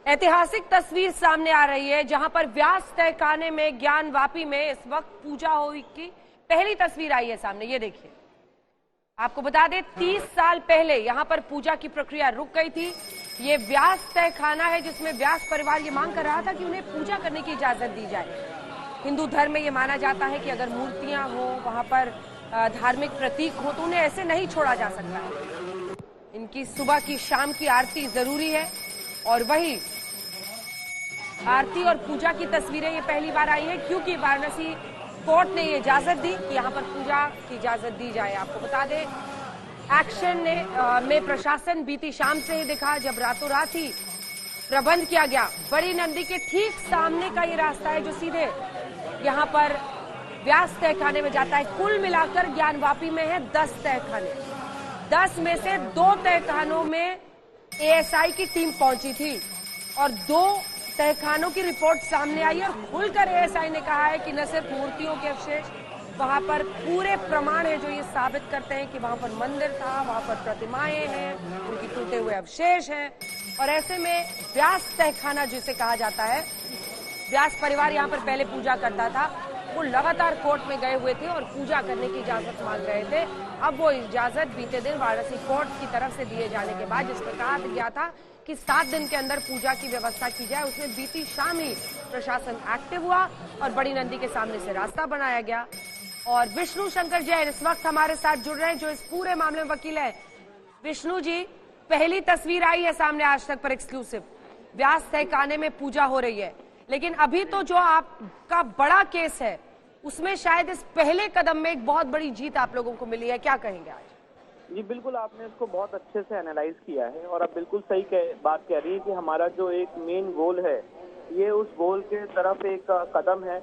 ऐतिहासिक तस्वीर सामने आ रही है जहां पर व्यास तहखाने में ज्ञानवापी में इस वक्त पूजा हुई की पहली तस्वीर आई है सामने। ये देखिए, आपको बता दें 30 साल पहले यहां पर पूजा की प्रक्रिया रुक गई थी। ये व्यास तहखाना है जिसमें व्यास परिवार ये मांग कर रहा था कि उन्हें पूजा करने की इजाजत दी जाए। हिंदू धर्म में ये माना जाता है कि अगर मूर्तियां हो, वहां पर धार्मिक प्रतीक हो तो उन्हें ऐसे नहीं छोड़ा जा सकता है। इनकी सुबह की शाम की आरती जरूरी है और वही आरती और पूजा की तस्वीरें ये पहली बार आई है क्योंकि वाराणसी कोर्ट ने ये इजाजत दी कि यहाँ पर पूजा की इजाजत दी जाए। आपको बता दें एक्शन में प्रशासन बीती शाम से ही दिखा जब रातों रात ही प्रबंध किया गया। बड़ी नंदी के ठीक सामने का ये रास्ता है जो सीधे यहाँ पर व्यास तहखाने में जाता है। कुल मिलाकर ज्ञानवापी में है 10 तहखाने। 10 में से 2 तहखानों में एएसआई की टीम पहुंची थी और 2 तहखानों की रिपोर्ट सामने आई और खुलकर एएसआई ने कहा है कि न सिर्फ मूर्तियों के अवशेष, वहां पर पूरे प्रमाण है जो ये साबित करते हैं कि वहां पर मंदिर था, वहां पर प्रतिमाएं हैं, उनकी टूटे हुए अवशेष हैं। और ऐसे में व्यास तहखाना जिसे कहा जाता है, व्यास परिवार यहाँ पर पहले पूजा करता था, वो लगातार कोर्ट में गए हुए थे और पूजा करने की इजाजत मांग रहे थे। अब वो इजाजत बीते दिन वाराणसी कोर्ट की तरफ से दिए जाने के बाद जिसमें कहा गया था कि 7 दिन के अंदर पूजा की व्यवस्था की जाए, उसमें बीती शाम ही प्रशासन एक्टिव हुआ और बड़ी नंदी के सामने से रास्ता बनाया गया। और विष्णु शंकर जैन इस वक्त हमारे साथ जुड़ रहे हैं जो इस पूरे मामले में वकील है। विष्णु जी, पहली तस्वीर आई है सामने आज तक पर एक्सक्लूसिव, व्यास तहखाने में पूजा हो रही है, लेकिन अभी तो जो आपका बड़ा केस है उसमें शायद इस पहले कदम में एक बहुत बड़ी जीत आप लोगों को मिली है, क्या कहेंगे आज? जी बिल्कुल, आपने इसको बहुत अच्छे से एनालाइज किया है और आप बिल्कुल सही बात कह रही है कि हमारा जो एक मेन गोल है ये उस गोल के तरफ एक कदम है।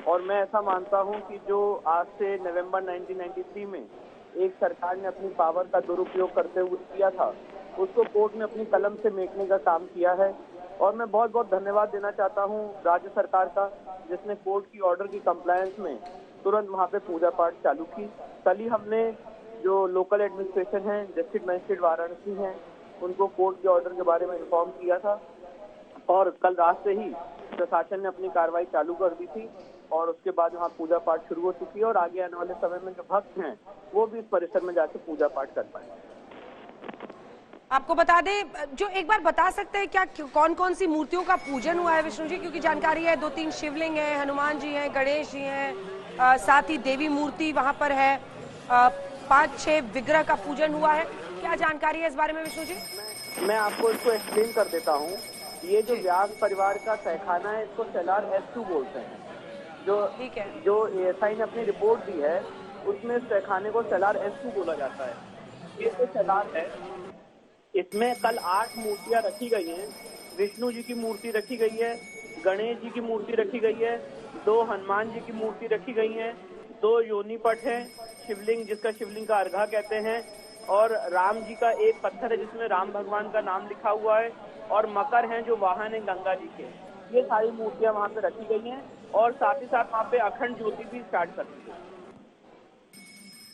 और मैं ऐसा मानता हूं कि जो आज से नवंबर 1993 में एक सरकार ने अपनी पावर का दुरुपयोग करते हुए किया था, उसको कोर्ट ने अपनी कलम से मेटने का काम किया है। और मैं बहुत बहुत धन्यवाद देना चाहता हूं राज्य सरकार का, जिसने कोर्ट की ऑर्डर की कंप्लायंस में तुरंत वहां पे पूजा पाठ चालू की। कल ही हमने जो लोकल एडमिनिस्ट्रेशन है, डिस्ट्रिक्ट मजिस्ट्रेट वाराणसी हैं, उनको कोर्ट के ऑर्डर के बारे में इन्फॉर्म किया था और कल रात से ही प्रशासन ने अपनी कार्रवाई चालू कर दी थी और उसके बाद वहाँ पूजा पाठ शुरू हो चुकी है और आगे आने वाले समय में जो भक्त हैं वो भी इस परिसर में जाकर पूजा पाठ कर पाए। आपको बता दें, जो एक बार बता सकते हैं क्या कौन कौन सी मूर्तियों का पूजन हुआ है विष्णु जी? क्योंकि जानकारी है 2-3 शिवलिंग है, हनुमान जी हैं, गणेश जी हैं, साथ ही देवी मूर्ति वहां पर है, 5-6 विग्रह का पूजन हुआ है। क्या जानकारी है इस बारे में विष्णु जी? मैं आपको इसको एक्सप्लेन कर देता हूँ। ये जो व्यास परिवार का तहखाना है इसको सेलार S2 बोलते हैं। जो एएसआई ने अपनी रिपोर्ट दी है उसमें इस तहखाने को सेलार S2 बोला जाता है। ये तो सेलार है, इसमें कल 8 मूर्तियां रखी गई हैं। विष्णु जी की मूर्ति रखी गई है, गणेश जी की मूर्ति रखी गई है, 2 हनुमान जी की मूर्ति रखी गई है, 2 योनिपट है, शिवलिंग जिसका शिवलिंग का अर्घा कहते हैं, और राम जी का एक पत्थर है जिसमें राम भगवान का नाम लिखा हुआ है, और मकर हैं जो वाहन है गंगा जी के। ये सारी मूर्तियां वहां पे रखी गई हैं और साथ ही साथ वहां पे अखंड ज्योति भी स्टार्ट कर दी गई।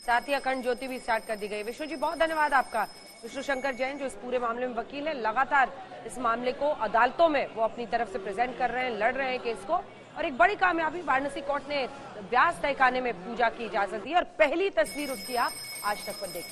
साथ ही अखंड ज्योति भी स्टार्ट कर दी गई। विष्णु जी बहुत धन्यवाद आपका। विष्णु शंकर जैन जो इस पूरे मामले में वकील है, लगातार इस मामले को अदालतों में वो अपनी तरफ से प्रेजेंट कर रहे हैं, लड़ रहे हैं केस को। और एक बड़ी कामयाबी, वाराणसी कोर्ट ने व्यास तहखाने में पूजा की इजाजत दी और पहली तस्वीर उसकी आप आज तक पर देख रहे हैं।